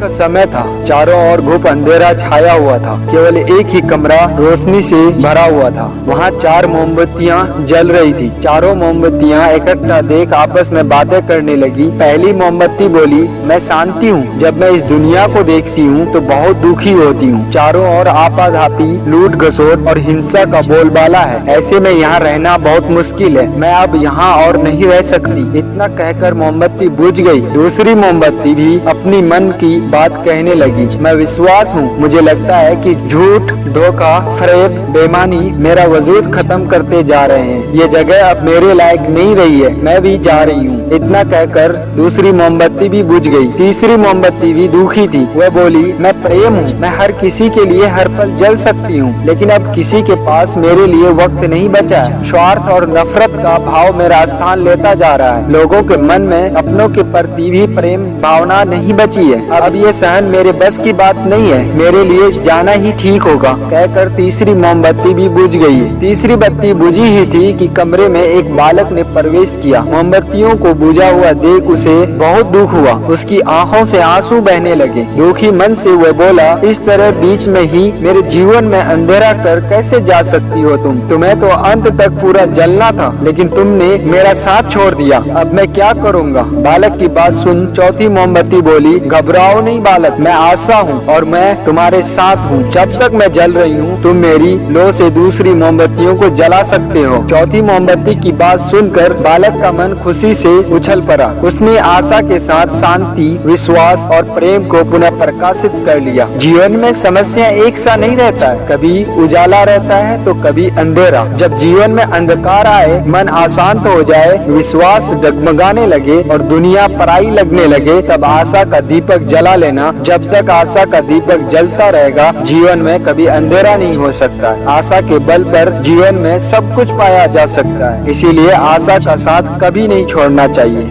का समय था। चारों ओर घुप अंधेरा छाया हुआ था। केवल एक ही कमरा रोशनी से भरा हुआ था। वहाँ 4 मोमबत्तियाँ जल रही थी। चारों मोमबत्तियाँ इकट्ठा देख आपस में बातें करने लगी। पहली मोमबत्ती बोली, मैं शांति हूँ। जब मैं इस दुनिया को देखती हूँ तो बहुत दुखी होती हूँ। चारों ओर आपाधापी, लूट घसोट और हिंसा का बोलबाला है। ऐसे में यहाँ रहना बहुत मुश्किल है। मैं अब यहाँ और नहीं रह सकती। इतना कहकर मोमबत्ती बुझ गई। दूसरी मोमबत्ती भी अपनी मन की बात कहने लगी। मैं विश्वास हूँ। मुझे लगता है कि झूठ, धोखा, फरेब, बेईमानी मेरा वजूद खत्म करते जा रहे हैं। ये जगह अब मेरे लायक नहीं रही है। मैं भी जा रही हूँ। इतना कहकर दूसरी मोमबत्ती भी बुझ गई। तीसरी मोमबत्ती भी दुखी थी। वह बोली, मैं प्रेम हूँ। मैं हर किसी के लिए हर पल जल सकती हूँ, लेकिन अब किसी के पास मेरे लिए वक्त नहीं बचा है। स्वार्थ और नफरत का भाव मेरा स्थान लेता जा रहा है। लोगों के मन में अपनों के प्रति भी प्रेम भावना नहीं बची है। अब ये सहन मेरे बस की बात नहीं है। मेरे लिए जाना ही ठीक होगा। कहकर तीसरी मोमबत्ती भी बुझ गई। तीसरी बत्ती बुझी ही थी कि कमरे में एक बालक ने प्रवेश किया। मोमबत्तियों को बुझा हुआ देख उसे बहुत दुख हुआ। उसकी आंखों से आंसू बहने लगे। दुखी मन से वह बोला, इस तरह बीच में ही मेरे जीवन में अंधेरा कर कैसे जा सकती हो तुम? तुम्हें तो अंत तक पूरा जलना था, लेकिन तुमने मेरा साथ छोड़ दिया। अब मैं क्या करूँगा? बालक की बात सुन चौथी मोमबत्ती बोली, घबराओ नहीं बालक, मैं आशा हूँ और मैं तुम्हारे साथ हूँ। जब तक मैं जल रही हूँ तुम मेरी लो से दूसरी मोमबत्तियों को जला सकते हो। चौथी मोमबत्ती की बात सुनकर बालक का मन खुशी से उछल पड़ा। उसने आशा के साथ शांति, विश्वास और प्रेम को पुनः प्रकाशित कर लिया। जीवन में समस्या एक सा नहीं रहता है। कभी उजाला रहता है तो कभी अंधेरा। जब जीवन में अंधकार आए, मन अशांत हो जाए, विश्वास डगमगाने लगे और दुनिया पराई लगने लगे, तब आशा का दीपक जला लेना। जब तक आशा का दीपक जलता रहेगा, जीवन में कभी अंधेरा नहीं हो सकता। आशा के बल पर जीवन में सब कुछ पाया जा सकता है। इसीलिए आशा का साथ कभी नहीं छोड़ना चाहिए।